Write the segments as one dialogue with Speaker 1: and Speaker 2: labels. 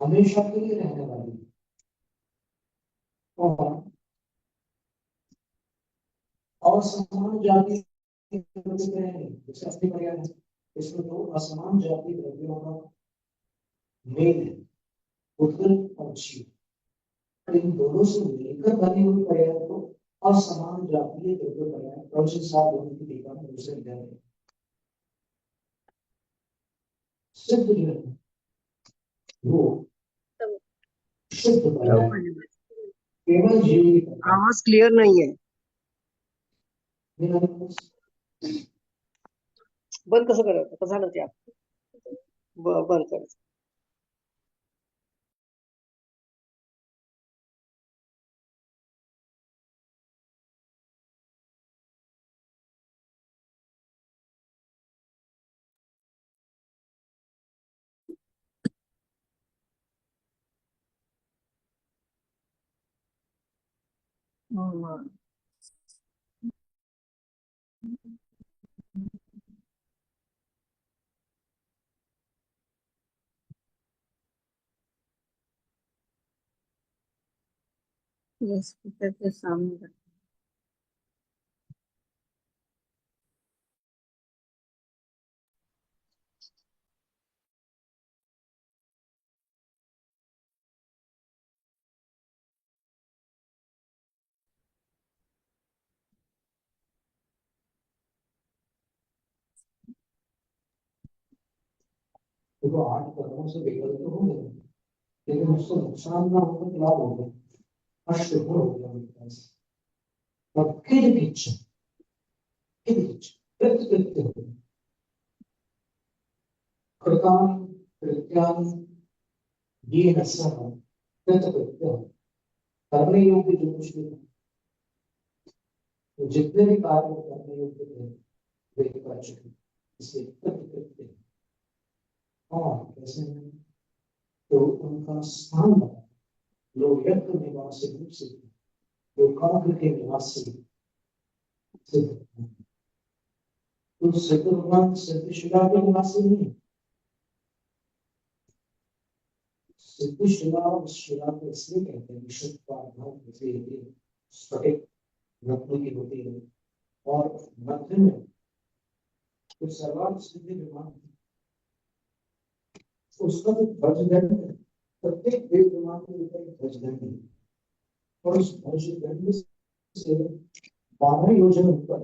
Speaker 1: हमेशा के लिए रहने वाली है। और असमान जाति जैसे अपनी पर्याय है, इसमें दो असमान जाति द्रव्यों का मेल है, उत्तर और जीव। और इन दोनों से मिलकर बनी हुई पर्याय को असमान जातीय द्रव्य पर्याय प्रवचन सात दोनों की टीका में दूसरे अध्याय में सिद्ध जो है वो शुद्ध पर्याय केवल जीव की पर्याय।
Speaker 2: आवाज क्लियर नहीं है। बंद कसं करायचं, कसं झालं ते बंद करायचं. स्पीकर के सामने
Speaker 1: देखो 8 कदमों से विकल्प तो हो गए, लेकिन उससे नुकसान ना हो तो लाभ हो गया, अशुभ हो गया उनके पास। और कृत्य हो गया। कृतान कृत्यान ये नसः कृतकृत्य करने योग्य जो कुछ भी था, तो जितने भी कार्य वो करने योग्य थे वे कर चुके, इसे कृतकृत्य। और कैसे हैं? तो उनका स्थान बता, लोग यज्ञ निवासी रूप से लोकाग्र के निवासी सिद्ध हैं। तो सिद्ध भगवान सिद्धिशिला के निवासी नहीं है। सिद्धिशिला उस शिला को इसलिए कहते हैं विशुद्ध पारदर्शी जैसे स्फटिक रत्न की होती है, और मध्य में तो सर्वार्थ सिद्धि विमान, उसका जो ध्वजदंड है, प्रत्येक देव विमान के ऊपर एक ध्वजदंड है, और उस ध्वजदंड से 12 योजन ऊपर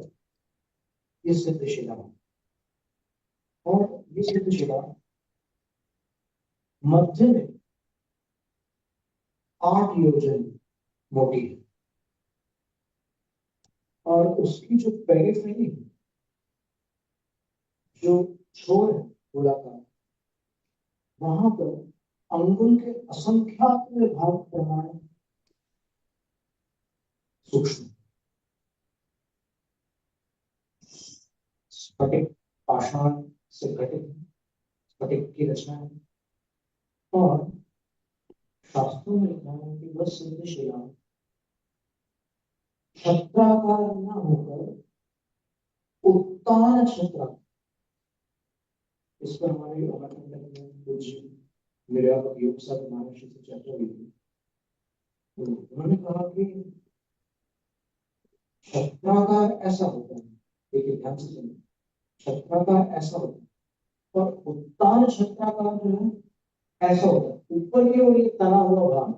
Speaker 1: ये सिद्धिशिला है। और ये सिद्धिशिला मध्य में 8 योजन मोटी है, और उसकी जो पेरिफेरी है, जो छोर है गोलाकार, वहां पर अंगुल के असंख्यात भाग प्रमाण सूक्ष्म स्फटिक पाषाण से घटित स्फटिक की रचना है। और शास्त्रों में लिखा है कि वह सिद्धिशिला छत्राकार न होकर उत्तान छत्र, इस पर हमारे कुछ मेरा योग सब महर्षि से चर्चा हुई थी। तो उन्होंने कहा कि छत्राकार ऐसा होता है, देखिए ध्यान से सुनिए, छत्राकार ऐसा होता है और उत्तान छत्राकार जो है ऐसा होता है, ऊपर की ओर ये तना हुआ भाग,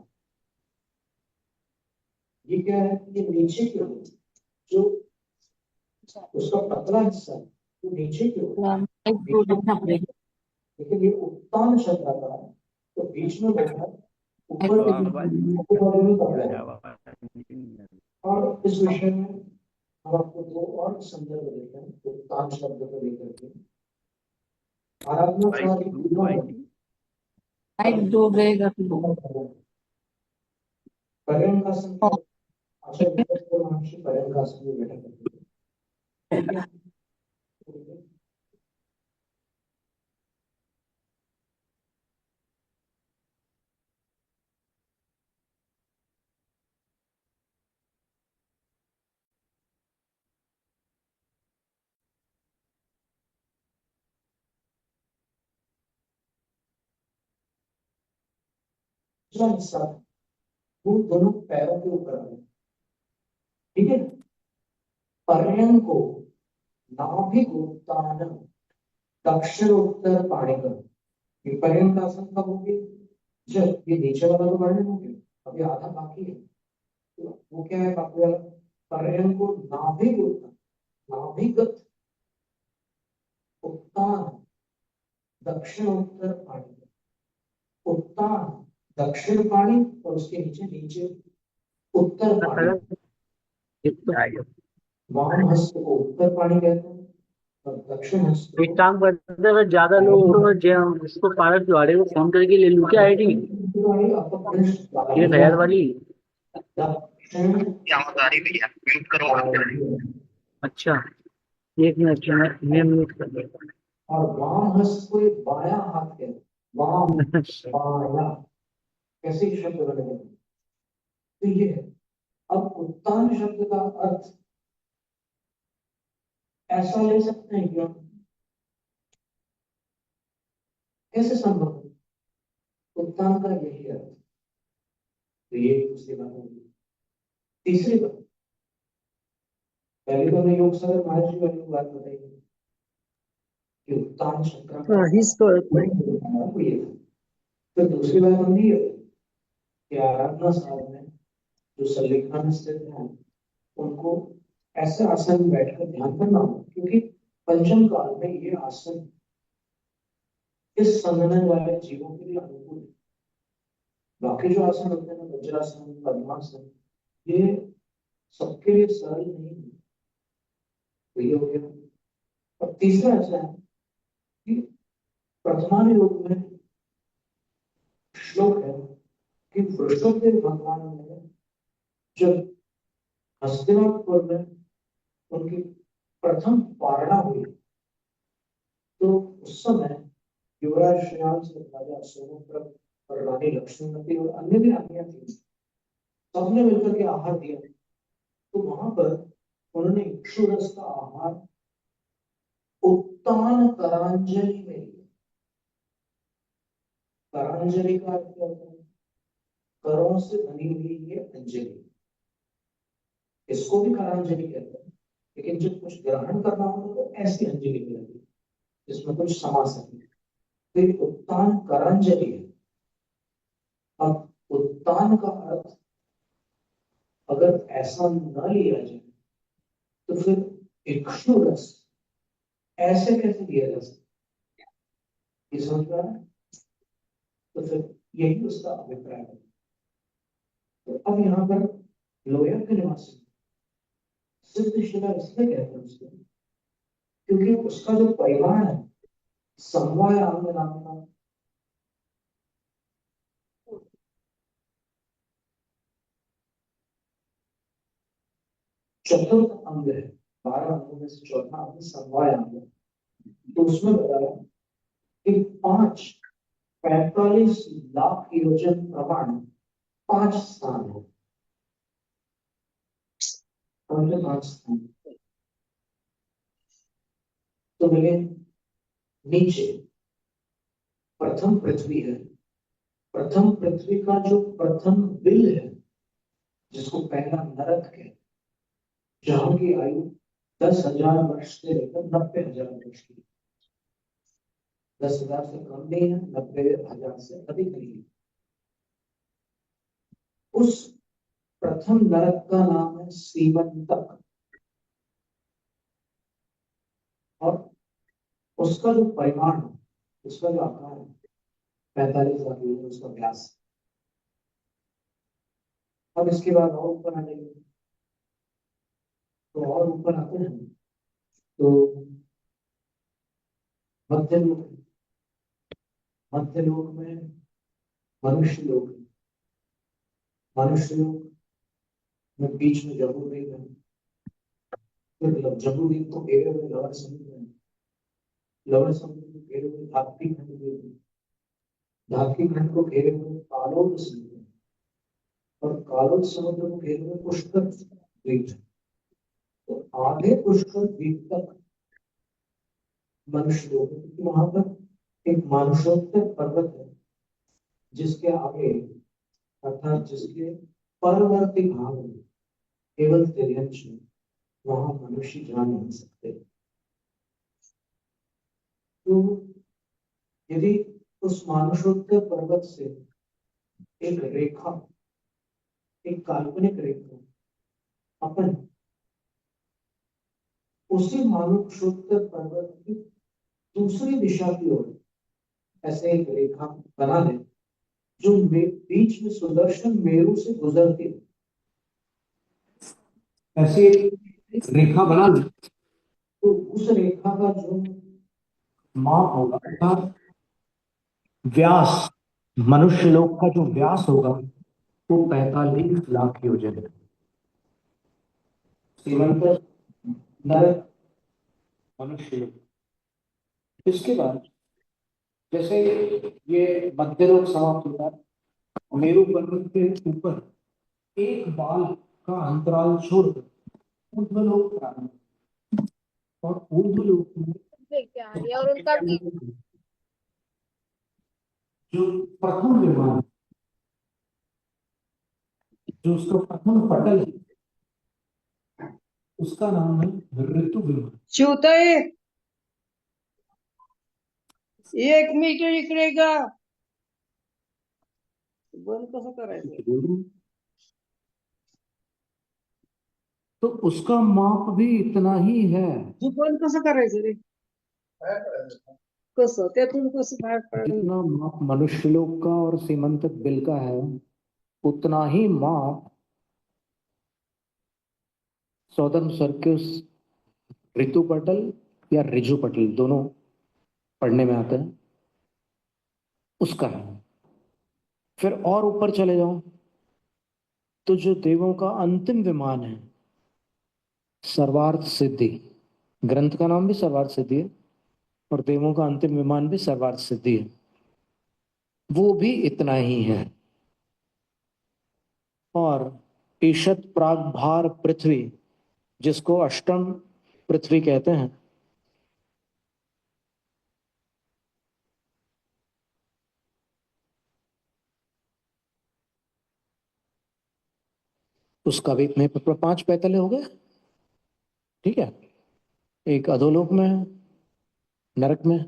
Speaker 1: ये क्या है, ये नीचे की ओर जो उसका पतला हिस्सा है वो नीचे की ओर, लेकिन ये उत्तान छत्राकार है, तो बीच में बैठा ऊपर और इस विषय में हम आपको दो और संदर्भ देते हैं, तो उत्तान शब्द को लेकर के आराधना
Speaker 2: दो रहेगा
Speaker 1: पर्यंक आसन, आचार्य महर्षि पर्यंक आसन में बैठा करते थे। दूसरा हिस्सा वो दोनों पैरों के ऊपर आ गया। ठीक है, पर्यंको नाभिगोत्तान दक्षिण उत्तर पाणिकर। ये पर्यंक आसन कब होगी? जब ये नीचे वाला तो वर्णन हो गया, अभी आधा बाकी है। तो वो क्या है बाकी वाला? पर्यंको नाभिगोत्तान, नाभिगत उत्तान दक्षिण उत्तर पाणी। उत्तान दक्षिण पाणी और उसके नीचे नीचे उत्तर पाणी। वाम हस्त को उत्तर पाणी कहते हैं और दक्षिण हस्त को
Speaker 3: एक काम करते हैं, ज्यादा लोग उसको पारस तिवारी को फोन करके ले लूं क्या आईडी, ये फैयाद वाली।
Speaker 1: दक्षिण
Speaker 3: अच्छा, एक मिनट मैं म्यूट कर देता हूं।
Speaker 1: और वाम हस्त को एक बाया हाथ कहते हैं। वाम बाया कैसे शब्द बनेगा? तो ये है। अब उत्तान शब्द का अर्थ ऐसा ले सकते हैं क्या? कैसे संभव है? उत्तान का यही अर्थ। तो ये दूसरी बात होगी। तीसरी बात, पहले तो मैं योग सागर महाराज जी वाली बात बताई कि उत्तान चक्र का
Speaker 2: इसको
Speaker 1: ये था। फिर दूसरी बात हम ये कि आराधना साहब में जो सल्लेखान स्थित हैं उनको ऐसे आसन में बैठकर ध्यान करना होगा, क्योंकि पंचम काल में ये आसन इस संघनन वाले जीवों के लिए अनुकूल है। बाकी जो आसन होते हैं ना, वज्रासन, पद्मासन, ये सबके लिए सरल नहीं है। तो ये हो गया। और तीसरा ऐसा है कि प्रथमा योग में श्लोक है कि वृषभदेव भगवान ने जब हस्तिनापुर में उनकी प्रथम पारणा हुई तो उस समय युवराज श्रीराम से राजा सोमप्रभ और रानी लक्ष्मीवती और अन्य भी रानियां थी, सबने मिलकर के आहार दिया। तो वहां पर उन्होंने इक्षुरस का आहार उत्तान करांजलि में लिया। करांजलि का अर्थ क्या होता है? करों से बनी हुई ये अंजलि, इसको भी करांजलि कहते हैं। लेकिन जब कुछ ग्रहण करना हो तो ऐसी अंजलि मिलती है जिसमें कुछ समा सके। फिर उत्तान करांजलि है। अब उत्तान का अर्थ अगर ऐसा न लिया जाए तो फिर इक्षु रस ऐसे कैसे लिया जा सकता? ये समझ में आ रहा है? तो फिर यही उसका अभिप्राय है। तो अब यहाँ पर लोया के निवासी सिद्ध शिला इसलिए कहते हैं उसको क्योंकि उसका जो परिवार है समवाय अंग नाम का चतुर्थ अंग है। 12 अंगों में से चौथा अंग समवाय अंग है। तो उसमें बताया कि 45 लाख योजन प्रमाण 5 स्थान है। कौन से 5 स्थान? तो मिले नीचे प्रथम पृथ्वी है। प्रथम पृथ्वी का जो प्रथम बिल है जिसको पहला नरक कहते हैं, जहां की आयु 10,000 वर्ष से लेकर 90,000 वर्ष की। 10,000 से कम नहीं है, 90,000 से अधिक नहीं है। उस प्रथम नरक का नाम है सीमंतक। और उसका जो परिमाण, उसका जो आकार है 45,000 मीटर उसका व्यास। अब इसके बाद और ऊपर आ जाएंगे। तो और ऊपर आते हैं तो मध्य लोक। मध्य लोक में मनुष्य लोक। मनुष्य लोक में बीच में जम्बूद्वीप है। फिर जम्बूद्वीप को घेरे हुए लवण समुद्र है। लवण समुद्र को घेरे हुए धात्विक खंड है। धात्विक खंड को घेरे हुए कालोद समुद्र है। और कालोद समुद्र को घेरे हुए पुष्कर द्वीप है। तो आधे पुष्कर द्वीप तक मनुष्य लोक है, क्योंकि वहां पर एक मानुषोत्तर पर्वत है जिसके आगे अर्थात जिसके परवर्ती भाग में केवल तिर्यंश में, वहां मनुष्य जा नहीं सकते। तो यदि उस मानुषोत्तर पर्वत से एक रेखा, एक काल्पनिक रेखा अपन उसी मानुषोत्तर पर्वत की दूसरी दिशा की ओर ऐसे एक रेखा बना दे जो बीच में सुदर्शन मेरु से गुजरती है, ऐसे एक रेखा बना दे, तो उस रेखा का जो माप होगा, अर्थात व्यास, मनुष्य लोक का जो व्यास होगा वो 45 लाख योजन है। सीमंत नरक मनुष्य लोक। इसके बाद जैसे ये मध्य लोक समाप्त होता है, मेरु पर्वत के ऊपर एक बाल का अंतराल छोड़कर ऊर्ध्वलोक प्रारंभ, और ऊर्ध्वलोक में
Speaker 2: लेके आ रही है और उनका
Speaker 1: जो प्रथम विमान, जो उसका प्रथम पटल है, उसका नाम है ऋतु विमान।
Speaker 2: शिवताई 1 मीटर इकडे का बंद कसं करायचं?
Speaker 1: तो उसका माप भी इतना ही है।
Speaker 2: तू बंद कसं करायचं रे? कसं त्यातून कसं बाहेर पडायचं?
Speaker 1: जितना माप मनुष्य लोक का और सीमंतक बिल का है, उतना ही माप सौदर्न सर्क्यूस ऋतु पटल या ऋजु पटल, दोनों पढ़ने में आते हैं, उसका है। फिर और ऊपर चले जाओ तो जो देवों का अंतिम विमान है, सर्वार्थ सिद्धि, ग्रंथ का नाम भी सर्वार्थ सिद्धि है और देवों का अंतिम विमान भी सर्वार्थ सिद्धि है, वो भी इतना ही है। और ईशत प्राग भार पृथ्वी, जिसको अष्टम पृथ्वी कहते हैं, उसका भी इतने 5 पैतले हो गए। ठीक है, एक अधोलोक में है, नरक में,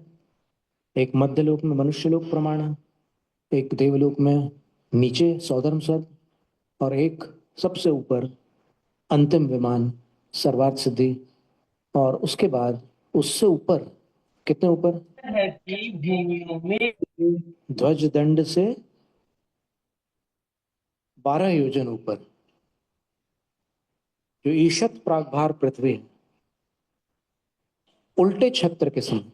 Speaker 1: एक मध्यलोक में मनुष्य लोक प्रमाण है, एक देवलोक में नीचे सौधर्म स्वर्ग, और एक सबसे ऊपर अंतिम विमान सर्वार्थ सिद्धि। और उसके बाद उससे ऊपर, कितने ऊपर, ध्वज दंड से 12 योजन ऊपर जो ईशत प्रागभार पृथ्वी है, उल्टे छत्र के समय।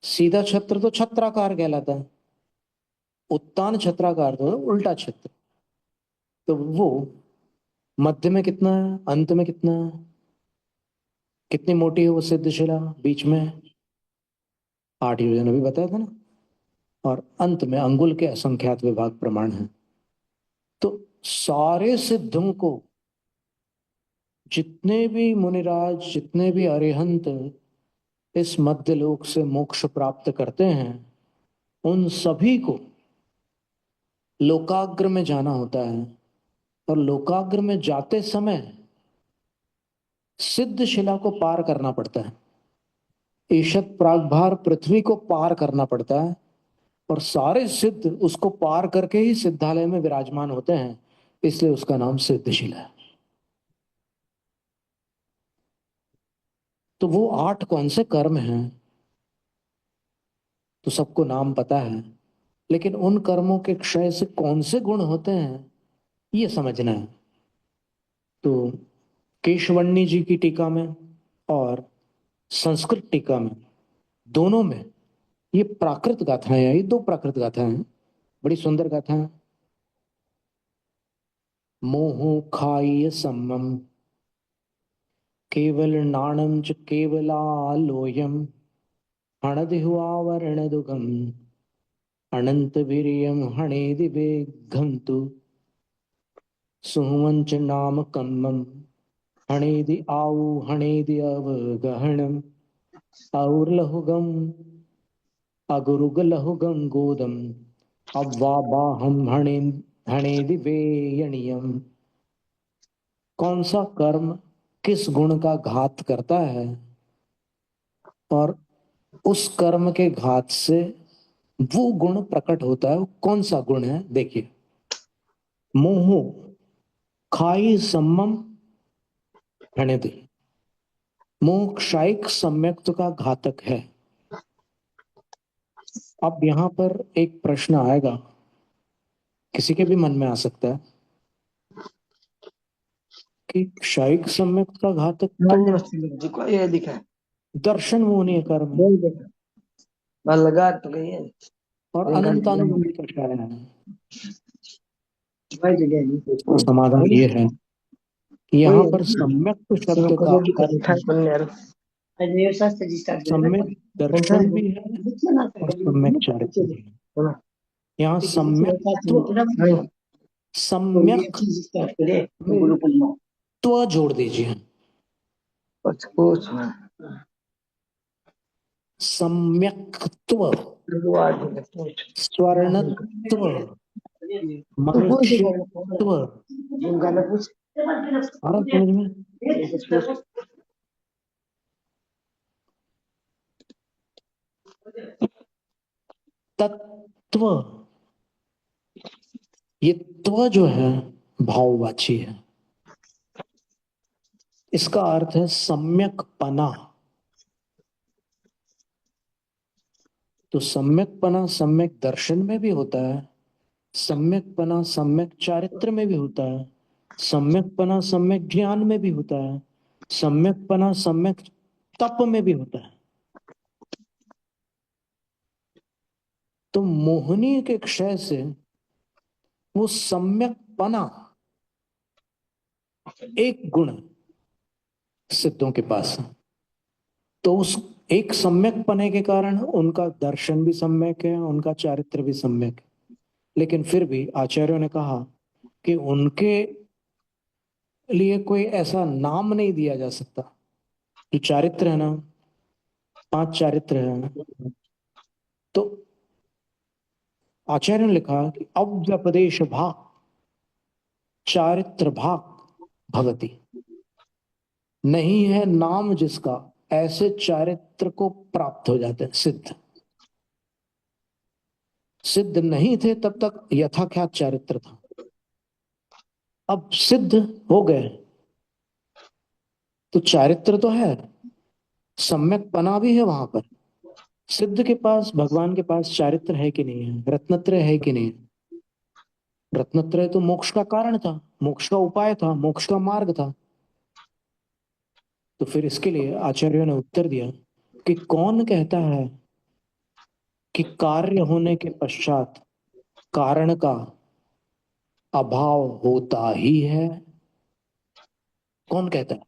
Speaker 1: सीधा छत्र तो छत्राकार कहलाता है, उत्तान छत्राकार तो उल्टा छत्र। तो वो मध्य में कितना है, अंत में कितना है, कितनी मोटी है वो सिद्धशिला, बीच में 8 योजन अभी बताया था ना, और अंत में अंगुल के असंख्यात विभाग प्रमाण है। तो सारे सिद्धों को, जितने भी मुनिराज, जितने भी अरिहंत इस मध्यलोक से मोक्ष प्राप्त करते हैं, उन सभी को लोकाग्र में जाना होता है, और लोकाग्र में जाते समय सिद्ध शिला को पार करना पड़ता है, ईशत प्रागभार पृथ्वी को पार करना पड़ता है, और सारे सिद्ध उसको पार करके ही सिद्धालय में विराजमान होते हैं, इसलिए उसका नाम सिद्धशिला है। तो वो 8 कौन से कर्म हैं, तो सबको नाम पता है, लेकिन उन कर्मों के क्षय से कौन से गुण होते हैं ये समझना है। तो केशवन्नी जी की टीका में और संस्कृत टीका में, दोनों में ये प्राकृत गाथाएं हैं, ये 2 प्राकृत गाथाएं हैं, बड़ी सुंदर गाथाएं। मोहो खाय सम्मम केवल नाणम च केवलालोयम हणदिहुआवरणदुगम अनंत वीर्यम हणेदि वेघम तु सुहुवंच नाम कम्मम हणेदि आऊ हणेदि अवगहणम और्लहुगम अगुरुगलहुगम गोदम अव्वाबाहम हणे हणेदि वेयणीयम। कौन सा कर्म किस गुण का घात करता है और उस कर्म के घात से वो गुण प्रकट होता है, वो कौन सा गुण है? देखिए, मोह खाई सम्मम हणेदि। मोह क्षयिक सम्यक्त का घातक है। अब यहां पर एक प्रश्न आएगा, किसी के भी मन में आ सकता है कि क्षयिक सम्यक्त का घातक तो
Speaker 2: जी को ये दिखा है,
Speaker 1: दर्शन मोहनीय कर्म है
Speaker 2: नहीं देखा, बाल लगा तो गई है,
Speaker 1: और
Speaker 2: रिंग
Speaker 1: अनंत
Speaker 2: घंटी
Speaker 1: अनुबंधी कक्षाएं हैं।
Speaker 2: भाई जगह नहीं,
Speaker 1: तो इसका समाधान ये है कि
Speaker 2: कोई
Speaker 1: यहाँ पर सम्यक शब्द का
Speaker 2: करोगी का
Speaker 1: अर्थ
Speaker 2: दिखा सुन यार, अजय ये शास्त्र जी स्टार्ट करेगा
Speaker 1: सम्यक
Speaker 2: कौन सा
Speaker 1: दर्शन भी है
Speaker 2: दिखना ना
Speaker 1: और
Speaker 2: कभी
Speaker 1: सम्यक
Speaker 2: पीछे
Speaker 1: चारित्र्य भी है।
Speaker 2: सुनो,
Speaker 1: यहाँ
Speaker 2: पीछे से साथ में
Speaker 1: सम्यक्त्व,
Speaker 2: तेरा नहीं, तो ये
Speaker 1: सम्यक
Speaker 2: चीज स्टार्ट करे तो
Speaker 1: में
Speaker 2: गुरु पूर्णिमा
Speaker 1: त्व जोड़ दीजिए।
Speaker 2: कुछ कुछ
Speaker 1: सम्यक्त्व,
Speaker 2: शुरुआत में कुछ
Speaker 1: स्वर्णत्व,
Speaker 2: तो कोई
Speaker 1: मनुष्यत्व।
Speaker 2: जगह गाना कुछ
Speaker 1: आ रहा समझ में? तत्व, ये त्व जो है भाववाची है। इसका अर्थ है सम्यकपना। तो सम्यकपना सम्यक दर्शन में भी होता है, सम्यकपना सम्यक चारित्र में भी होता है, सम्यकपना सम्यक ज्ञान में भी होता है, सम्यकपना सम्यक तप में भी होता है। तो मोहनी के क्षय से वो सम्यकपना एक गुण सिद्धों के पास है। तो उस एक सम्यक पने के कारण उनका दर्शन भी सम्यक है, उनका चारित्र भी सम्यक है। लेकिन फिर भी आचार्यों ने कहा कि उनके लिए कोई ऐसा नाम नहीं दिया जा सकता। जो चारित्र है ना, 5 चारित्र है, तो आचार्य ने लिखा कि अव्यपदेश भाग चारित्र भाग भगति। नहीं है नाम जिसका, ऐसे चारित्र को प्राप्त हो जाते हैं सिद्ध। सिद्ध नहीं थे तब तक यथाख्यात चारित्र था, अब सिद्ध हो गए तो चारित्र तो है, सम्यक पना भी है वहां पर। सिद्ध के पास, भगवान के पास चारित्र है कि नहीं है, रत्नत्रय है कि नहीं है? रत्नत्रय तो मोक्ष का कारण था, मोक्ष का उपाय था, मोक्ष का मार्ग था। तो फिर इसके लिए आचार्यों ने उत्तर दिया कि कौन कहता है कि कार्य होने के पश्चात कारण का अभाव होता ही है? कौन कहता है?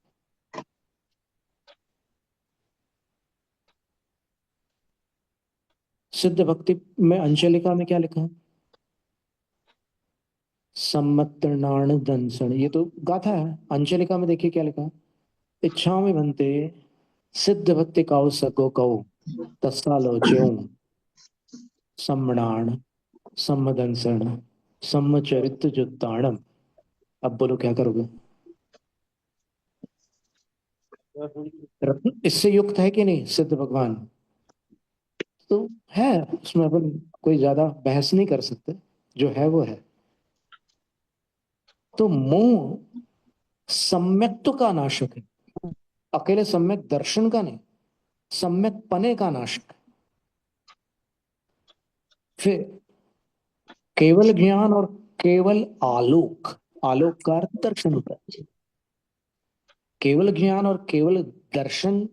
Speaker 1: सिद्ध भक्ति में अंशलिका में क्या लिखा है? सम्मतनाण दंसण, ये तो गाथा है। अंशलिका में देखिए क्या लिखा है, इच्छा में बनते सिद्ध भक्ति काउ सको कहो तत्सालो च्यों सम्मणाण सम्मदंसण सम्मचरित जुत्ताणम। अब बोलो क्या करोगे? रत्न इससे युक्त है कि नहीं सिद्ध भगवान? तो है, उसमें अपन कोई ज्यादा बहस नहीं कर सकते, जो है वो है। तो मोह सम्यक्त्व का नाशक है, अकेले सम्यक दर्शन का नहीं, सम्यक पने का नाशक है। फिर केवल ज्ञान और केवल आलोक, आलोक का अर्थ दर्शन होता है। केवल ज्ञान और केवल दर्शन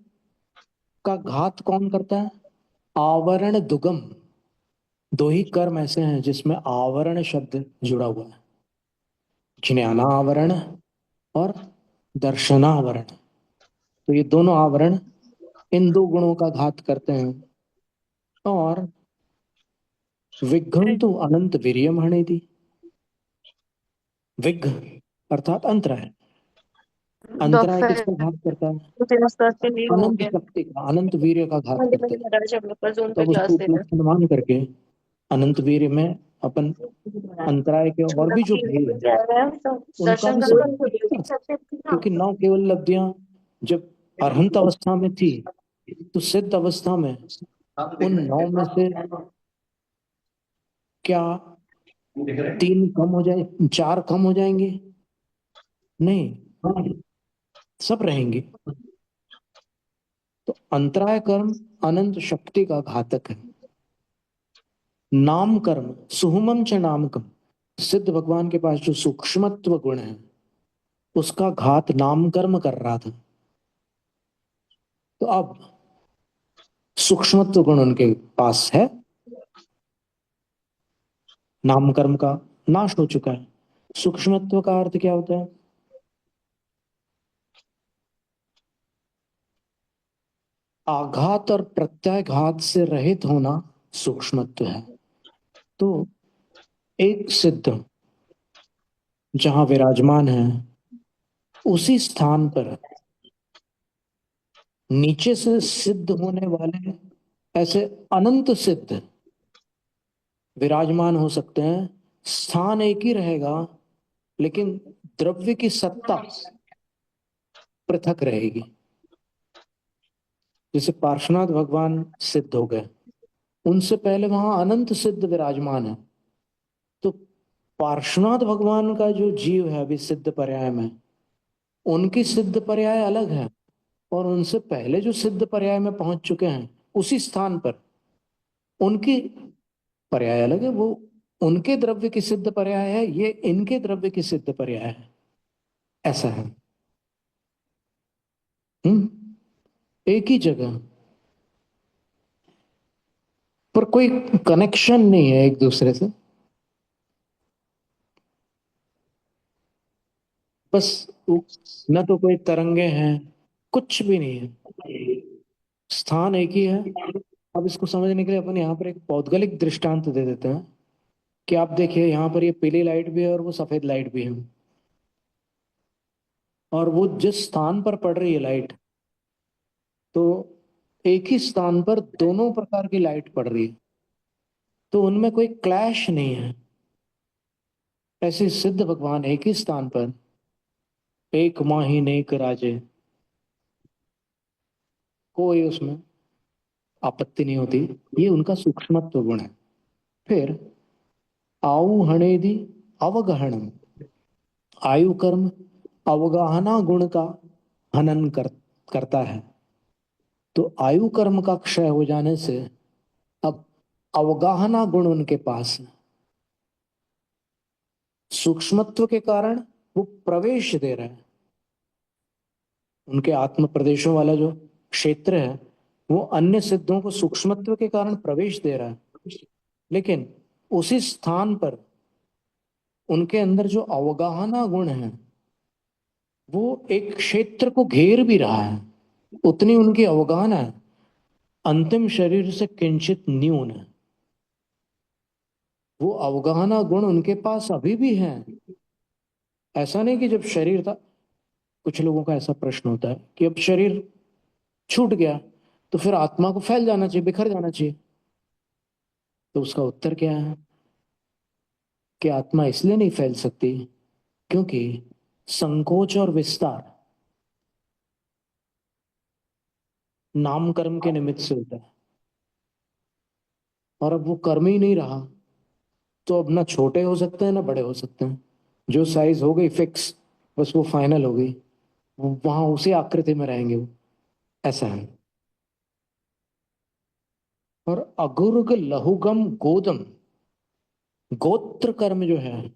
Speaker 1: का घात कौन करता है? आवरण दुगम। दो ही कर्म ऐसे हैं जिसमें आवरण शब्द जुड़ा हुआ है, ज्ञानावरण और दर्शनावरण। तो ये दोनों आवरण इन दो गुणों का घात करते हैं। और विघ्न तो अनंत वीर्यम हणेति। विघ्न अर्थात अंतराय। अंतराय
Speaker 2: डॉक्टर
Speaker 1: किसका घात करता है?
Speaker 2: क्लास करते नहीं हो
Speaker 1: अनंत
Speaker 2: गया,
Speaker 1: शक्ति का, अनंत वीर्य का घात
Speaker 2: मंडे
Speaker 1: करते
Speaker 2: मंडे
Speaker 1: हैं।
Speaker 2: लगाए हम लोग पर जोन पे
Speaker 1: तब उसको
Speaker 2: क्लास लेना
Speaker 1: उपलक्षण मान करके अनंत वीर्य में अपन अंतराय के और भी जो भेद है उनका भी समझ, क्योंकि नौ केवल लब्धियां जब अरहंत अवस्था में थी तो सिद्ध अवस्था में उन नौ में से क्या तीन कम हो जाए, चार कम हो जाएंगे? नहीं, सब रहेंगे। तो अंतराय कर्म अनंत शक्ति का घातक है। नाम कर्म सुहुमम च नामकम, सिद्ध भगवान के पास जो सूक्ष्मत्व गुण है उसका घात नाम कर्म कर रहा था। तो अब सूक्ष्मत्व गुण उनके पास है, नाम कर्म का नाश हो चुका है। सूक्ष्मत्व का अर्थ क्या होता है? आघात और प्रत्याघात से रहित होना सूक्ष्मत्व है। तो एक सिद्ध जहां विराजमान है उसी स्थान पर नीचे से सिद्ध होने वाले ऐसे अनंत सिद्ध विराजमान हो सकते हैं। स्थान एक ही रहेगा लेकिन द्रव्य की सत्ता पृथक रहेगी। जैसे पार्श्वनाथ भगवान सिद्ध हो गए, उनसे पहले वहां अनंत सिद्ध विराजमान है। तो पार्श्वनाथ भगवान का जो जीव है अभी सिद्ध पर्याय में, उनकी सिद्ध पर्याय अलग है, और उनसे पहले जो सिद्ध पर्याय में पहुंच चुके हैं उसी स्थान पर उनकी पर्याय अलग है। वो उनके द्रव्य की सिद्ध पर्याय है, ये इनके द्रव्य की सिद्ध पर्याय है। ऐसा है। एक ही जगह पर कोई कनेक्शन नहीं है एक दूसरे से। बस न तो कोई तरंगे हैं, कुछ भी नहीं है, स्थान एक ही है। अब इसको समझने के लिए अपन यहाँ पर एक पौद्गलिक दृष्टांत दे देते हैं कि आप देखिए यहाँ पर ये पीली लाइट भी है और वो सफेद लाइट भी है, और वो जिस स्थान पर पड़ रही है लाइट, तो एक ही स्थान पर दोनों प्रकार की लाइट पड़ रही है, तो उनमें कोई क्लैश नहीं है। ऐसे सिद्ध भगवान एक ही स्थान पर, एक माही नेक राजे, कोई उसमें आपत्ति नहीं होती। ये उनका सूक्ष्मत्व गुण है। फिर आऊहणेदि अवगहणम, आयु कर्म अवगाहना गुण का हनन करता है। तो आयु कर्म का क्षय हो जाने से अब अवगाहना गुण उनके पास है। सूक्ष्मत्व के कारण वो प्रवेश दे रहे हैं। उनके आत्म प्रदेशों वाला जो क्षेत्र है वो अन्य सिद्धों को सूक्ष्मत्व के कारण प्रवेश दे रहा है, लेकिन उसी स्थान पर उनके अंदर जो अवगाहना गुण है वो एक क्षेत्र को घेर भी रहा है। उतनी उनकी अवगाहना है, अंतिम शरीर से किंचित न्यून है। वो अवगाहना गुण उनके पास अभी भी है। ऐसा नहीं कि जब शरीर था, कुछ लोगों का ऐसा प्रश्न होता है कि अब शरीर छूट गया तो फिर आत्मा को फैल जाना चाहिए, बिखर जाना चाहिए। तो उसका उत्तर क्या है कि आत्मा इसलिए नहीं फैल सकती क्योंकि संकोच और विस्तार नाम कर्म के निमित्त से होता है, और अब वो कर्म ही नहीं रहा तो अब ना छोटे हो सकते हैं ना बड़े हो सकते हैं। जो साइज हो गई फिक्स, बस वो फाइनल हो गई, वो वहां उसी आकृति में रहेंगे वो। ऐसा है। और अगुर्ग लहुगम गोदम, गोत्र कर्म जो है,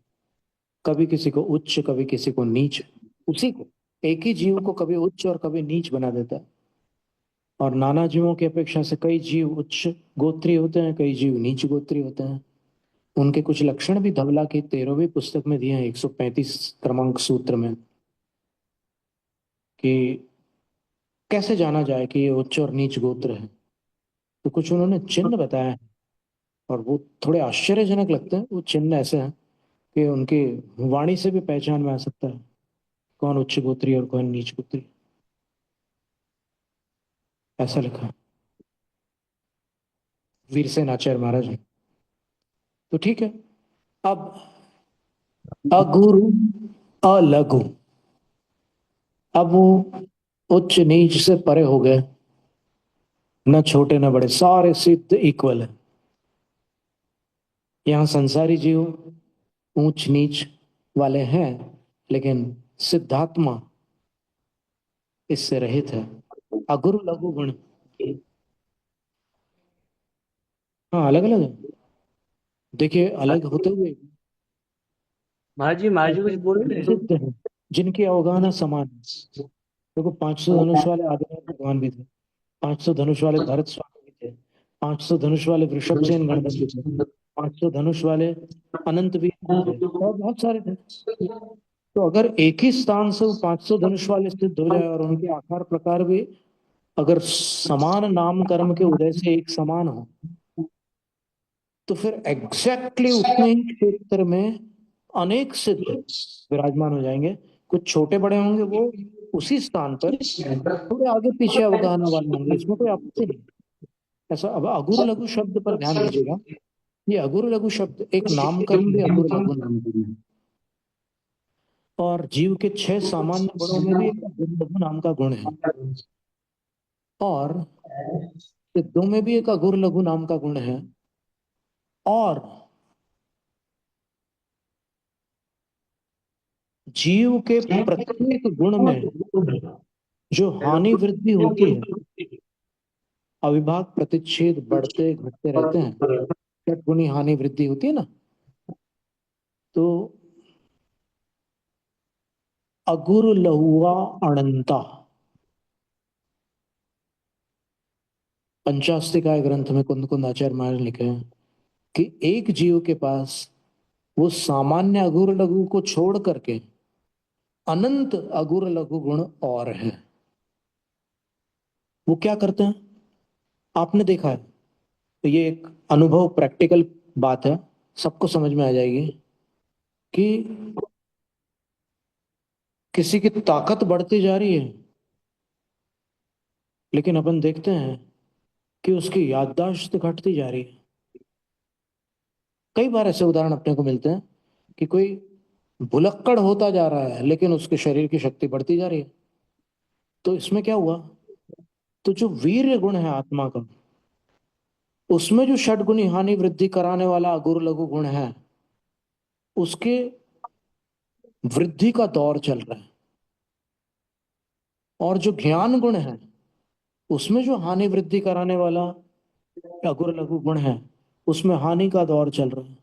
Speaker 1: कभी किसी को उच्च कभी किसी को नीच, उसी को एक ही जीव को कभी उच्च और कभी नीच बना देता है। और नाना जीवों की अपेक्षा से कई जीव उच्च गोत्री होते हैं, कई जीव नीच गोत्री होते हैं। उनके कुछ लक्षण भी धवला की 13वीं पुस्तक में दिए हैं 135 क्रमांक सूत्र में, कि कैसे जाना जाए कि ये उच्च और नीच गोत्र है। तो कुछ उन्होंने चिन्ह बताया है, और वो थोड़े आश्चर्यजनक लगते हैं। वो चिन्ह ऐसे हैं कि उनकी वाणी से भी पहचान में आ सकता है कौन उच्च गोत्री और कौन नीच गोत्री। ऐसा लिखा है वीरसेन आचार्य महाराज ने। तो ठीक है, अब अगुरु, अलघु, अब वो उच्च नीच से परे हो गए, न छोटे न बड़े, सारे सिद्ध इक्वल है। यहाँ संसारी जीव ऊंच नीच वाले हैं, लेकिन सिद्धात्मा इससे रहित है। अगुरु लघु गुण, हाँ अलग अलग है। देखिए अलग होते हुए
Speaker 3: महाराज जी कुछ
Speaker 1: ऐसे
Speaker 3: बोल रहे थे।
Speaker 1: सिद्ध हैं जिनकी अवगाहना समान है। देखो 500 धनुष वाले आदिनाथ भगवान भी थे, 500 धनुष वाले भरत स्वामी भी थे, 500 धनुष वाले वृषभसेन गणपति भी थे, 500 धनुष वाले अनंत वीर भी थे, और बहुत सारे थे। तो अगर एक ही स्थान से वो 500 धनुष वाले सिद्ध हो जाए और उनके आकार प्रकार भी अगर समान नाम कर्म के उदय से एक समान हो, तो फिर एग्जैक्टली उतने ही क्षेत्र में अनेक सिद्ध विराजमान हो जाएंगे। कुछ छोटे बड़े होंगे वो उसी स्थान पर थोड़े आगे पीछे अवगाहना वाले होंगे, इसमें कोई आपत्ति नहीं। ऐसा अब अगुरु लघु शब्द पर ध्यान दीजिएगा। ये अगुरु लघु शब्द एक नामकरण भी अगुरु लघु नामकरण है, और जीव के 6 सामान्य गुणों में भी एक अगुरु लघु नाम का गुण है, और सिद्धों में भी एक अगुरु लघु नाम का गुण है। और जीव के प्रत्येक गुण में जो हानि वृद्धि होती है, अविभाग प्रतिच्छेद बढ़ते घटते रहते हैं, षटगुणी हानि वृद्धि होती है ना, तो अगुर लहुआ अनंता, पंचास्तिकाय ग्रंथ में कुंद कुंद आचार्य महाराज लिखे हैं कि एक जीव के पास वो सामान्य अगुर लघु को छोड़ करके अनंत अगुर लघु गुण और हैं। वो क्या करते हैं आपने देखा है, तो ये एक अनुभव प्रैक्टिकल बात है, सबको समझ में आ जाएगी कि किसी की ताकत बढ़ती जा रही है, लेकिन अपन देखते हैं कि उसकी याददाश्त घटती जा रही है। कई बार ऐसे उदाहरण अपने को मिलते हैं कि कोई भुलक्कड़ होता जा रहा है लेकिन उसके शरीर की शक्ति बढ़ती जा रही है। तो इसमें क्या हुआ, तो जो वीर्य गुण है आत्मा का, उसमें जो षटगुणी हानि वृद्धि कराने वाला अगुरु लघु गुण है, उसके वृद्धि का दौर चल रहा है। और जो ज्ञान गुण है, उसमें जो हानि वृद्धि कराने वाला अगुरु लघु गुण है, उसमें हानि का दौर चल रहा है।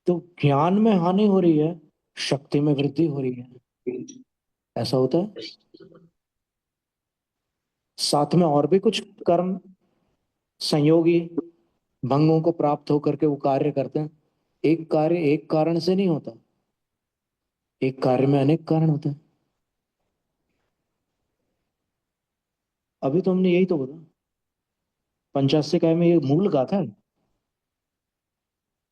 Speaker 1: तो ज्ञान में हानि हो रही है, शक्ति में वृद्धि हो रही है, ऐसा होता है। साथ में और भी कुछ कर्म संयोगी भंगों को प्राप्त होकर के वो कार्य करते हैं। एक कार्य एक कारण से नहीं होता, एक कार्य में अनेक कारण होते हैं। अभी तो हमने यही तो बोला, पंचाशे काय में ये मूल गाथा है,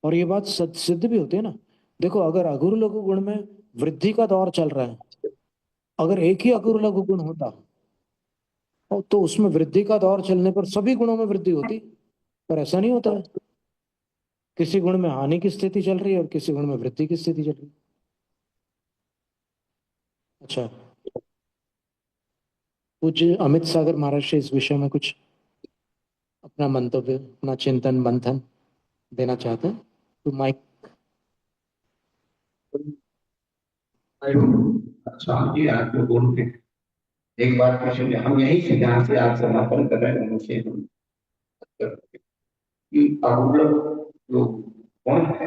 Speaker 1: और ये बात सिद्ध भी होती है ना। देखो अगर अगुरु लघु गुण में वृद्धि का दौर चल रहा है, अगर एक ही अगुरु लघु गुण होता तो उसमें वृद्धि का दौर चलने पर सभी गुणों में वृद्धि होती, पर ऐसा नहीं होता है। किसी गुण में हानि की स्थिति चल रही है और किसी गुण में वृद्धि की स्थिति चल रही है। अच्छा, पूज्य अमित सागर महाराज से इस विषय में कुछ अपना मंतव्य, अपना चिंतन मंथन देना चाहते हैं तो माइक।
Speaker 4: अच्छा ये आप लोग बोल के एक बार पूछेंगे, हम यही से ध्यान से आप समापन कर रहे हैं उनसे हम कि आप लोग जो कौन है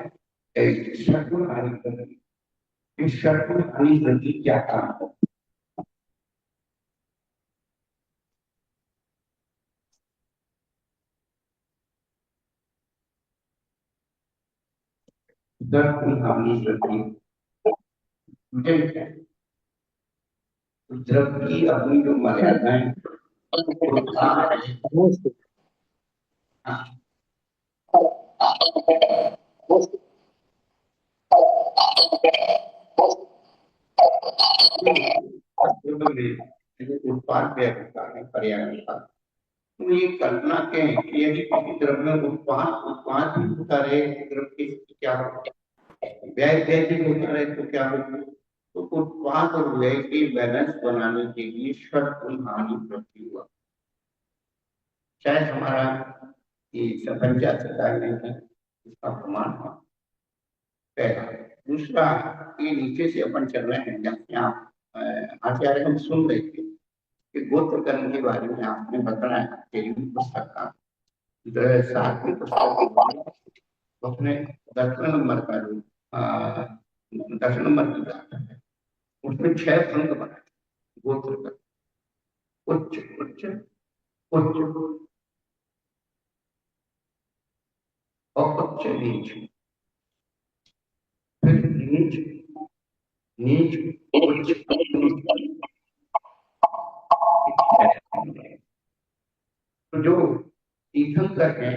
Speaker 4: एक शर्तुल हानि कर रही है, इस शर्तुल हानि वृद्धि क्या काम है। शर्तुल हानि वृद्धि मुझे द्रव की अपनी जो मर्यादाएं उत्पाद व्यय होता है पर्यावरण का। तो ये कल्पना करें कि यदि किसी द्रव्य में उत्पाद उत्पाद भी होता रहे, द्रव के क्या होगा? व्यय अधिक होता रहे तो क्या होगा? तो उत्पाद और व्यय के बैलेंस बनाने के लिए षटकुल हानि प्रति हुआ। शायद हमारा ये पंचायत सरकार में है, इसका प्रमाण हुआ पहला। दूसरा, ये नीचे से अपन चल रहे हैं, जैसे आप आचार्य हम सुन रहे थे कि गोत्र कर्म के बारे में आपने बताया तेरी पुस्तक का 7वीं पुस्तक, उसमें 10वें नंबर का जो 10 नंबर की बात है, उसमें 6 अंक बनाए गोत्र कर्म, उच्च उच्च उच्च और उच्च नीच, फिर नीच नीच उच्च नीच। तो जो तीर्थंकर है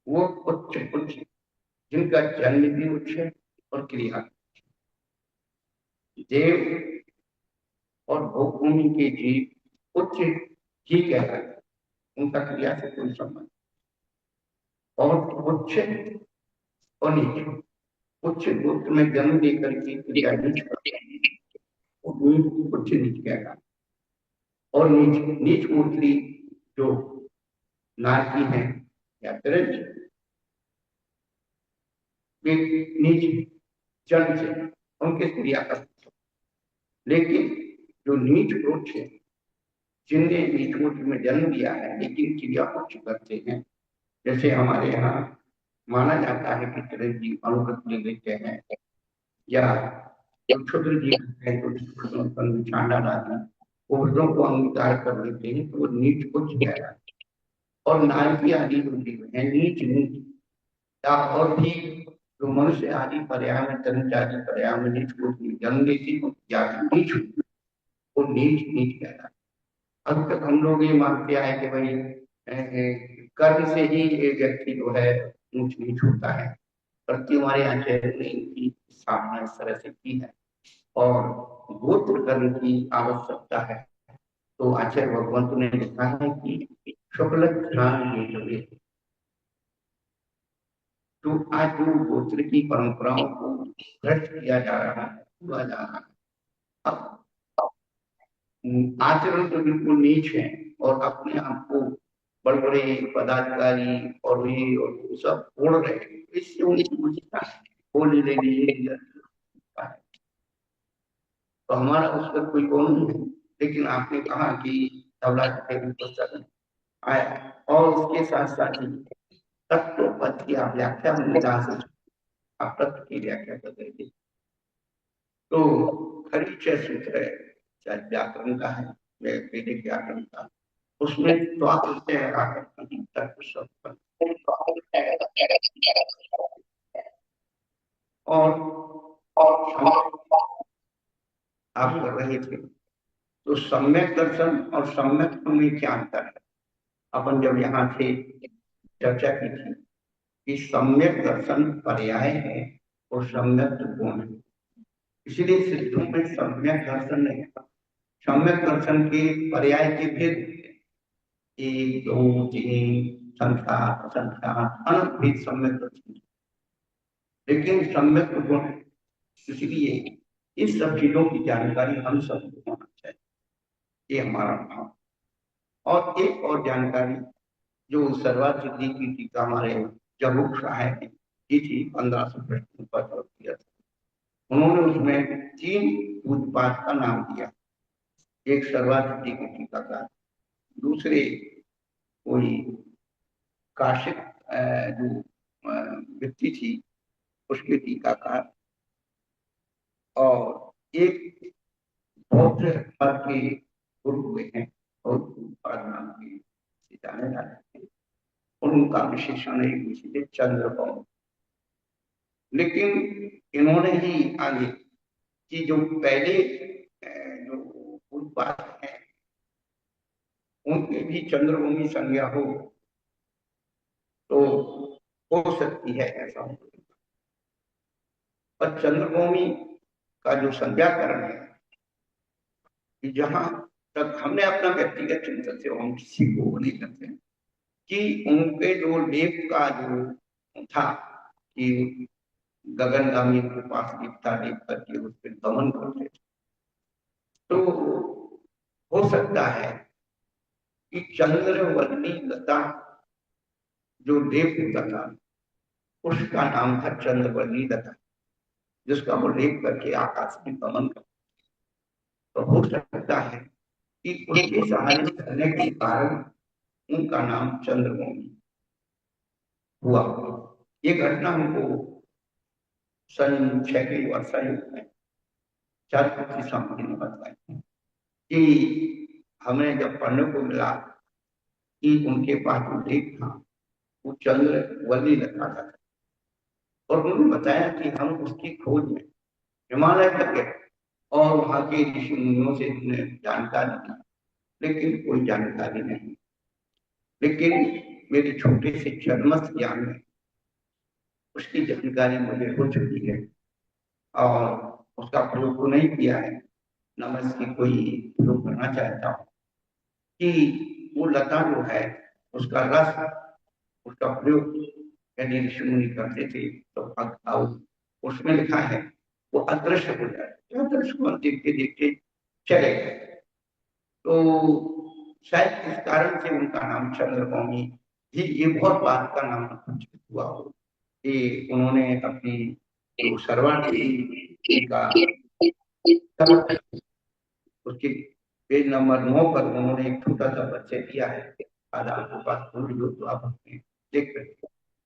Speaker 4: वो उच्च उच्च, जिनका जन्म भी उच्च है और क्रिया। देव और भोगभूमि के जीव उच्च ही कहलाते हैं, उनका क्रिया से कोई संबंध। और उच्च और नीच, उच्च गोत्र में जन्म लेकर के क्रिया नीच करते हैं, उच्च नीच कहलाते। और नीच नीच गोत्री जो नारकी है या तरज, वे नीच जन्म से उनके क्रिया करते। लेकिन जो नीच गोत्र है, जिनने नीच गोत्र में जन्म लिया है लेकिन क्रिया उच्च करते हैं, जैसे हमारे यहाँ माना जाता है कि तरज जी अनुव्रत ले लेते हैं, या जो क्षुद्र जीव है जो चांडा आदि वो व्रतों को अंगीकार कर लेते हैं, तो वो नीच उच्च कहलाता है। और नारकी आदि जो जीव है नीच नीच, या और भी जो मनुष्य आदि पर्याय में तनिज आदि पर्याय में नीच को जन्म लेती हो या नीच, वो नीच नीच कहता है। अब तक हम लोग ये मानते आए कि भाई कर्म से ही ये व्यक्ति जो है ऊंच नीच होता है, परंतु हमारे आचार्य ने इनकी स्थापना इस तरह से की है और गोत्र कर्म की आवश्यकता है। तो आचार्य भगवंत ने लिखा है कि शुक्ल ज्ञान ये, तो आज जो गोत्र की परंपराओं को भ्रष्ट किया जा रहा है, भूला जा रहा है। अब आचरण तो बिल्कुल नीच है और अपने आप को बड़े बड़े पदाधिकारी और ये और वो सब बोल रहे हैं, इससे उनकी बुझता है बोल ले लिए। तो हमारा उस पर कोई कौन नहीं है। लेकिन आपने कहा कि तबला पुस्तक आया और उसके साथ साथ ही तत्व पद की आप व्याख्या आप तत्व की व्याख्या कर रहे थे। तो परिचय सूत्र है, चाहे व्याकरण का है, वैदिक व्याकरण का, उसमें स्वास्थ्य तत्व शब्द और आप कर रहे थे। तो सम्यक दर्शन और सम्यक में क्या अंतर है? अपन जब यहाँ थे चर्चा की थी कि सम्यक दर्शन पर्याय है और सम्यक गुण है, इसलिए सिद्धों में सम्यक दर्शन नहीं था। सम्यक दर्शन के पर्याय के भेद 1 2 3 संख्या संख्या अनंत भेद सम्यक दर्शन, लेकिन सम्यक गुण है। इसलिए इस सब चीजों की जानकारी हम सबको होना चाहिए, ये हमारा भाव। और एक और जानकारी जो सर्वासिद्धि की टीका हमारे जरूर साहेब ने की थी, 1500 प्रश्नों पर किया था। उन्होंने उसमें 3 उत्पाद का नाम दिया, एक सर्वासिद्धि की टीकाकार, दूसरे कोई काशिक जो व्यक्ति थी उसके टीकाकार, और एक बौद्ध धर्म के गुरु हुए हैं और नाम के जाने जाते हैं, और उनका विशेषण है चंद्रगौर। लेकिन इन्होंने ही आगे कि जो पहले जो उत्पाद है उनकी भी चंद्रभूमि संज्ञा हो तो हो सकती है ऐसा। पर चंद्रभूमि का जो संज्ञाकरण है कि जहां तक हमने अपना व्यक्तिगत चिंतन से हम किसी को नहीं करते कि उनके जो लेख का जो था कि गगनगामी के पास दीपता देख करके उस पर दमन करते थे। तो हो सकता है कि चंद्रवर्णी लता जो लेप होता था उसका नाम था चंद्रवर्णी लता, जिसका वो लेप करके आकाश में गमन करता। तो हो सकता है कि उसके सहारे करने के कारण उनका नाम चंद्रमौली हुआ। ये घटना हमको सन 6 के वर्षा युग में चार स्वामी ने बताई कि हमें जब पढ़ने को मिला कि उनके पास जो लेख था वो चंद्रवल्ली लता था, और उन्होंने बताया कि हम उसकी खोज में हिमालय तक गए और वहां के ऋषि मुनियों से हमने जानकारी ली, लेकिन कोई जानकारी नहीं। लेकिन मेरे छोटे से जन्मस्थ ज्ञान में उसकी जानकारी मुझे हो चुकी है और उसका प्रयोग तो नहीं किया है, न मैं इसकी कोई प्रयोग करना चाहता हूँ कि वो लता जो है उसका रस, उसका प्रयोग यदि ऋषि मुनि करते थे तो उसमें लिखा है वो अदृश्य हो जाए, अदृश्य देखते देखते चले गए। तो शायद इस कारण से उनका नाम चंद्रमौली ही, ये बहुत बात का नाम हुआ हो कि उन्होंने अपनी जो सर्वांगी का उसके पेज नंबर 9 पर उन्होंने एक छोटा सा परिचय दिया है। आज आपके पास वीडियो तो आप अपने देख रहे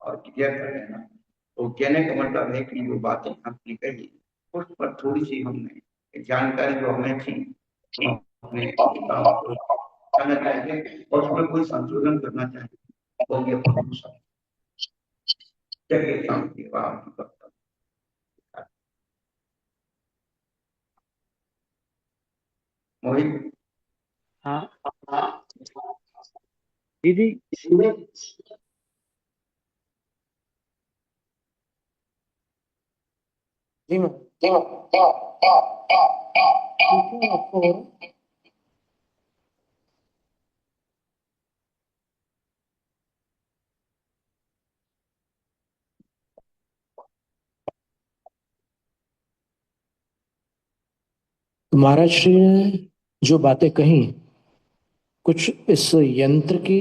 Speaker 4: और क्लियर कर लेना। तो कहने का मतलब है कि जो बातें आपने कही उस पर थोड़ी सी हमने जानकारी जो हमें थी अपने कहना चाहेंगे और उसमें कोई संशोधन करना चाहेंगे वो भी अपन मोहित।
Speaker 3: हाँ दीदी,
Speaker 1: जी मैं आपको महाराज श्री ने जो बातें कही कुछ इस यंत्र की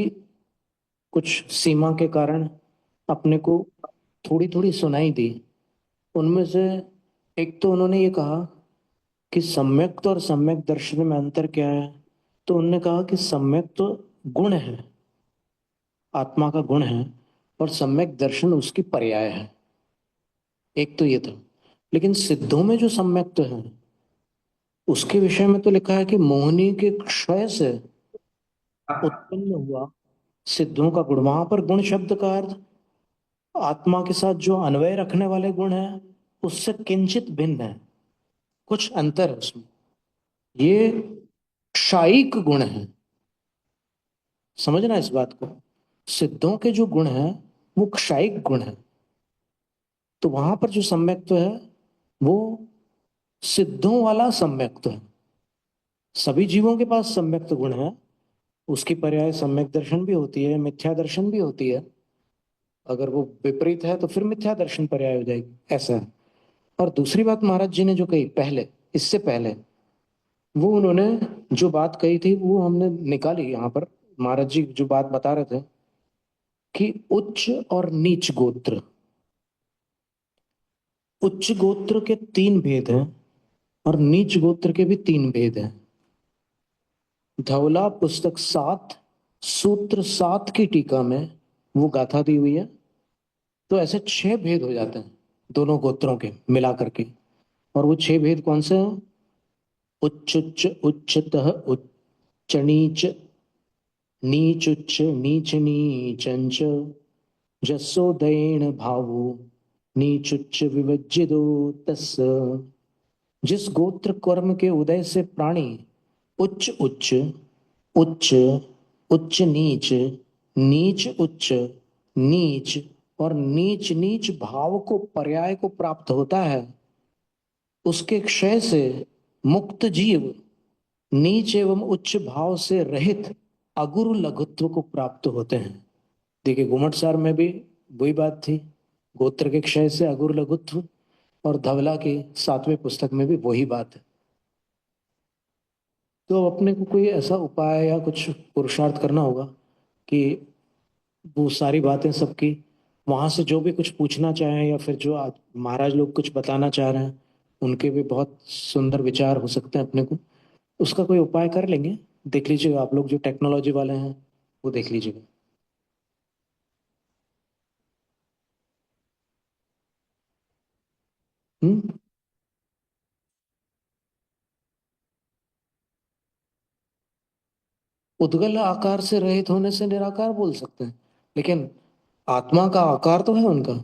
Speaker 1: कुछ सीमा के कारण अपने को थोड़ी थोड़ी सुनाई दी। उनमें से एक तो उन्होंने ये कहा कि सम्यक्त और सम्यक दर्शन में अंतर क्या है। तो उन्होंने कहा कि सम्यक तो गुण है, आत्मा का गुण है, और सम्यक दर्शन उसकी पर्याय है। एक तो ये था। लेकिन सिद्धों में जो सम्यक तो है उसके विषय में तो लिखा है कि मोहिनी के क्षय से उत्पन्न हुआ सिद्धों का गुण। वहां पर गुण शब्द का अर्थ आत्मा के साथ जो अन्वय रखने वाले गुण है उससे किंचित भिन्न है, कुछ अंतर है उसमें। ये क्षायिक गुण है, समझना इस बात को। सिद्धों के जो गुण है वो क्षायिक गुण है। तो वहां पर जो सम्यक्त्व है वो सिद्धों वाला सम्यक्त्व है। सभी जीवों के पास सम्यक्त गुण है, उसकी पर्याय सम्यक दर्शन भी होती है, मिथ्या दर्शन भी होती है। अगर वो विपरीत है तो फिर मिथ्या दर्शन पर्याय हो जाएगी, ऐसा है। और दूसरी बात महाराज जी ने जो कही पहले, इससे पहले वो उन्होंने जो बात कही थी वो हमने निकाली यहाँ पर। महाराज जी जो बात बता रहे थे कि उच्च और नीच गोत्र, उच्च गोत्र के 3 भेद हैं और नीच गोत्र के भी 3 भेद हैं। धवला पुस्तक 7 सूत्र 7 की टीका में वो गाथा दी हुई है। तो ऐसे 6 भेद हो जाते हैं दोनों गोत्रों के मिला करके। और वो 6 भेद कौन से हैं? उच्च उच्च उच्चतः उच्च नीच, नीच उच्च नीच नीचंच, जसोदयेन भावो नीच उच्च विवज्जितो तस्। जिस गोत्र कर्म के उदय से प्राणी उच्च उच्च, उच्च उच्च नीच, नीच उच्च, नीच और नीच नीच भाव को पर्याय को प्राप्त होता है, उसके क्षय से मुक्त जीव नीच एवं उच्च भाव से रहित अगुरु लघुत्व को प्राप्त होते हैं। देखिए घुमटसार में भी वही बात थी गोत्र के क्षय से अगुर लघुत्व, और धवला की 7वें पुस्तक में भी वही बात है। तो अपने को कोई ऐसा उपाय या कुछ पुरुषार्थ करना होगा कि वो सारी बातें सबकी वहां से जो भी कुछ पूछना चाहें, या फिर जो महाराज लोग कुछ बताना चाह रहे हैं, उनके भी बहुत सुंदर विचार हो सकते हैं अपने को, उसका कोई उपाय कर लेंगे। देख लीजिएगा आप लोग जो टेक्नोलॉजी वाले हैं, वो देख लीजिएगा। हम्म। उद्गल आकार से रहित होने से निराकार बोल सकते हैं, लेकिन आत्मा का आकार तो है उनका।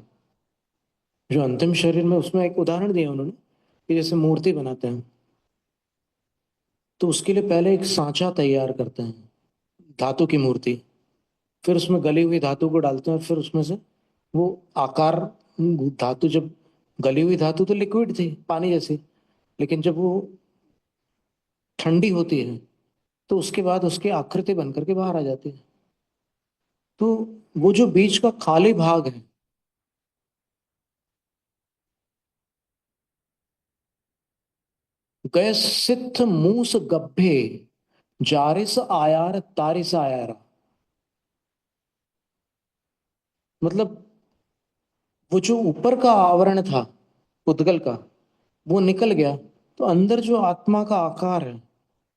Speaker 1: जो अंतिम शरीर में, उसमें एक उदाहरण दिया उन्होंने कि जैसे मूर्ति बनाते हैं, तो उसके लिए पहले एक सांचा तैयार करते हैं, धातु की मूर्ति। फिर उसमें गली हुई धातु को डालते हैं, और फिर उसमें से वो आकार, धातु जब, गली हुई धातु तो लिक्विड थी पानी जैसी, लेकिन जब वो ठंडी होती है, तो उसके बाद उसकी आकृति बन करके बाहर आ जाती है। तो वो जो बीच का खाली भाग है, गय सिथ मूस गभ्भे, जारिस आयार तारिस आयारा। मतलब वो जो ऊपर का आवरण था उद्गल का, वो निकल गया, तो अंदर जो आत्मा का आकार है,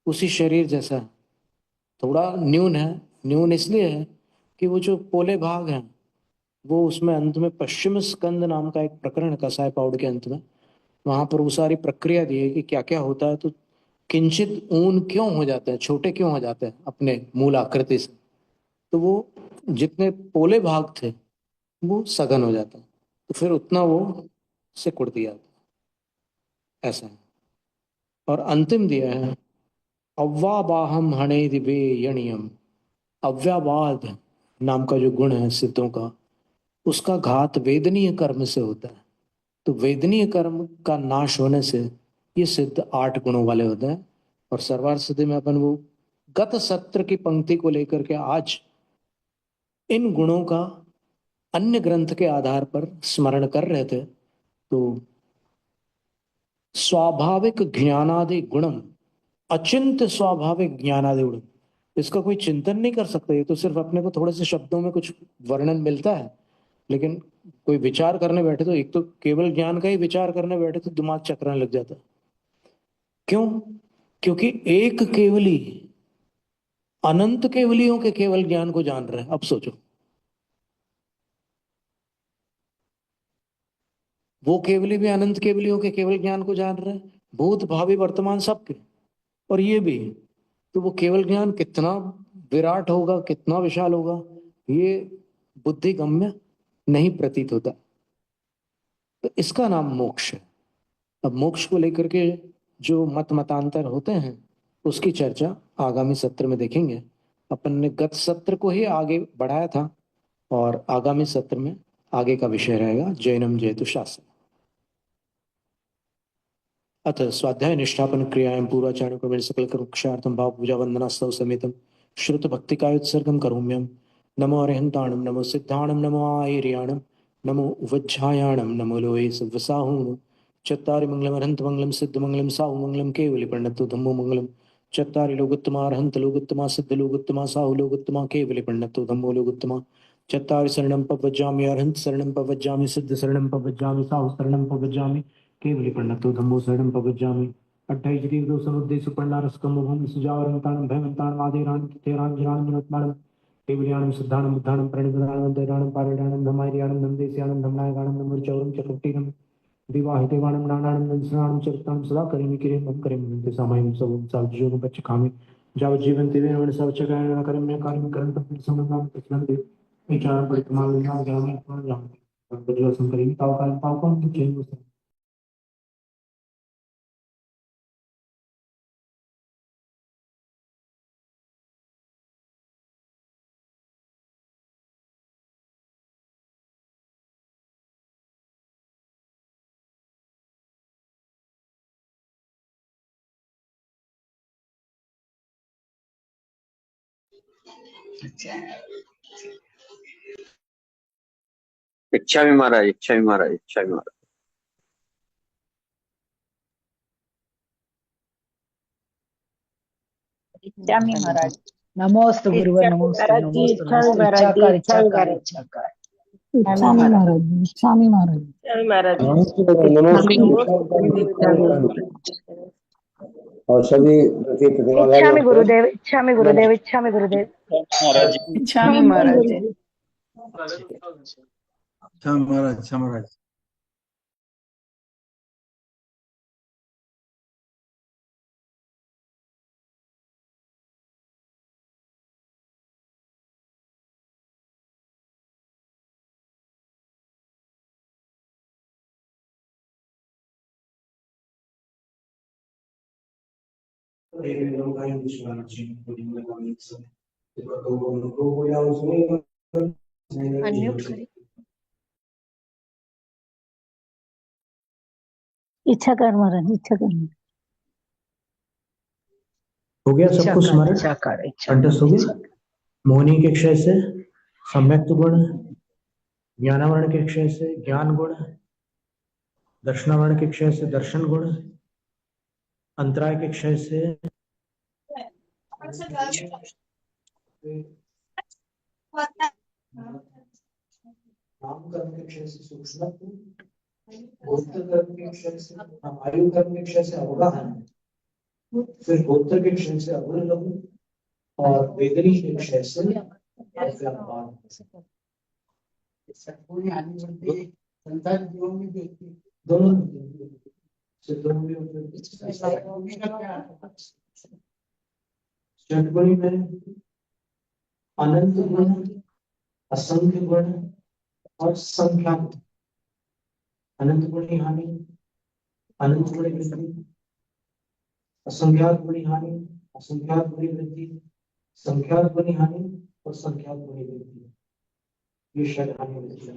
Speaker 1: उसी शरीर जैसा है, थोड़ा न्यून है। न्यून इसलिए है कि वो जो पोले भाग हैं, वो उसमें अंत में पश्चिम स्कंद नाम का एक प्रकरण है कसाय पाउड के अंत में, वहां पर वो सारी प्रक्रिया दी है कि क्या क्या होता है। तो किंचित ऊन क्यों हो जाते हैं, छोटे क्यों हो जाते हैं अपने मूल आकृति से, तो वो जितने पोले भाग थे, वो सघन हो जाता है, तो फिर उतना वो सिकुड़ दिया जाता है, ऐसा है। और अंतिम दिया है, अव्वाबाहम हणे दिवे यणियम। अव्यावाद नाम का जो गुण है सिद्धों का, उसका घात वेदनीय कर्म से होता है। तो वेदनीय कर्म का नाश होने से ये सिद्ध 8 गुणों वाले होते हैं। और सर्वार्थ सिद्धि में अपन वो गत सत्र की पंक्ति को लेकर के आज इन गुणों का अन्य ग्रंथ के आधार पर स्मरण कर रहे थे। तो स्वाभाविक ज्ञानादि गुणम, अचिंत स्वाभाविक ज्ञानादि गुणम, इसका कोई चिंतन नहीं कर सकता। ये तो सिर्फ अपने को थोड़े से शब्दों में कुछ वर्णन मिलता है, लेकिन कोई विचार करने बैठे तो, एक तो केवल ज्ञान का ही विचार करने बैठे तो दिमाग चकराने लग जाता है। क्यों? क्योंकि एक केवली अनंत केवलियों के केवल ज्ञान को जान रहा है। अब सोचो, वो केवली भी अनंत केवलियों के केवल ज्ञान को जान रहे हैं, भूत भावी वर्तमान सबके, और ये भी। तो वो केवल ज्ञान कितना विराट होगा, कितना विशाल होगा, ये बुद्धि गम्य नहीं प्रतीत होता। तो इसका नाम मोक्ष है। अब मोक्ष को लेकर के जो मत मतांतर होते हैं, उसकी चर्चा आगामी सत्र में देखेंगे। अपन ने गत सत्र को ही आगे बढ़ाया था, और आगामी सत्र में आगे का विषय रहेगा जैनम जयतु शास्त्र। अथ स्वाध्याय निष्ठापन क्रियायां पूर्वाचार्य क्रमेण सकल कक्षार्थम भाव पूजा वंदनास्तव समेतम श्रुत भक्ति कायोत्सर्गम करोम्यम। नमो अरिहंताणम, नमो सिद्धाणम, नमो आयर्याणम, नमो उवज्झायाणम, नमो लोये सव्वसाहून। चत्तारि मंगलम अरहंत मंगलम सिद्ध मंगलम साहु मंगलम केवली प्रणतो धम्मो मंगलम। चत्तारि लोकोत्तमा अरहंत लोकोत्तमा सिद्ध लोकोत्तमा साहु लोकोत्तमा केवली प्रणतो धम्मो लोकोत्तमा। चत्तारि शरणं पवज्जामि अरहंत शरणं पवज्जामि सिद्ध शरणं पवज्जामि साहु शरणं पवज्जामि केवली प्रणतो धम्मो शरणं पवज्जामि। अट्ठैश्रीर्दो समुद्देशु पण्डारस्कम्भूमि सुजावरन्ताणं भयवन्ताणम् आदिराणं तथेराञ्जनाणं विनोत्माणं केवल्याणं सिद्धाणं बुद्धाणं प्रणिधानं वन्देराणं पारिणाणं धमार्याणं नन्देस्याणं धमनायकाणं नमृचौरं चक्रटीरं दिवाहितेवाणं नानाणं नंसनाणं चरितां सदा करिमि किरें मम करिमि नन्ते सामायिकं सवं सावजीवं बच्चखामि जावज्जीवं तेवेन सवचकायन न करिम्य कार्यं करन्तं समन्तां तस्मन्ते विचारं परिक्रमां ज्ञानं ज्ञानं वज्रवसं करिमि तावकालं पावकं तुच्छं।
Speaker 5: इच्छा भी महाराज, इच्छा भी महाराज, इच्छा भी महाराज।
Speaker 2: इच्छा में महाराज।
Speaker 6: नमोस्तु गुरुवर,
Speaker 2: इच्छा भी
Speaker 6: नमोस्तु
Speaker 2: महाराज जी,
Speaker 6: नमोस्तु
Speaker 2: इच्छा भी
Speaker 6: नमोस्तु।
Speaker 2: महाराज
Speaker 6: इच्छा
Speaker 2: जी,
Speaker 6: कर,
Speaker 2: इच्छा
Speaker 6: इच्छा
Speaker 2: भी
Speaker 6: कर,
Speaker 2: महाराज।
Speaker 6: इच्छा कर।
Speaker 2: इच्छा में महाराज,
Speaker 6: इच्छा में महाराज।
Speaker 2: इच्छा भी महाराज जी।
Speaker 7: नमस्ते और सभी
Speaker 2: इच्छा में गुरुदेव, इच्छा में गुरुदेव, इच्छा में गुरुदेव,
Speaker 6: इच्छा में महाराज जी।
Speaker 8: अच्छा महाराज, अच्छा महाराज।
Speaker 2: अनम्यूट करें। इच्छा कर महाराज, इच्छा कर।
Speaker 1: हो गया सब कुछ स्मरण,
Speaker 6: इच्छा कर, इच्छा
Speaker 1: कंठस्थ हो गया। मोहिनी के क्षय से सम्यक्त गुण, ज्ञानावरण के क्षय से ज्ञान गुण, दर्शनावरण के क्षय से दर्शन गुण, अंतराय के क्षय से नामकर्म के क्षय से सूक्ष्म, गोत्र कर्म के क्षय से आयु कर्म के क्षय से अवगाहन, फिर गोत्र के क्षय से अवलंबन और वेदनी के क्षय से व्यापार। दोनों षट्गुणी में अनंत गुण, असंख्य गुण और संख्या। अनंत गुणी हानि, अनंत गुणी वृद्धि, असंख्यात गुणी हानि, असंख्यात गुणी वृद्धि, संख्यात गुणी हानि और संख्यात गुणी वृद्धि। ये षट हानि वृद्धि।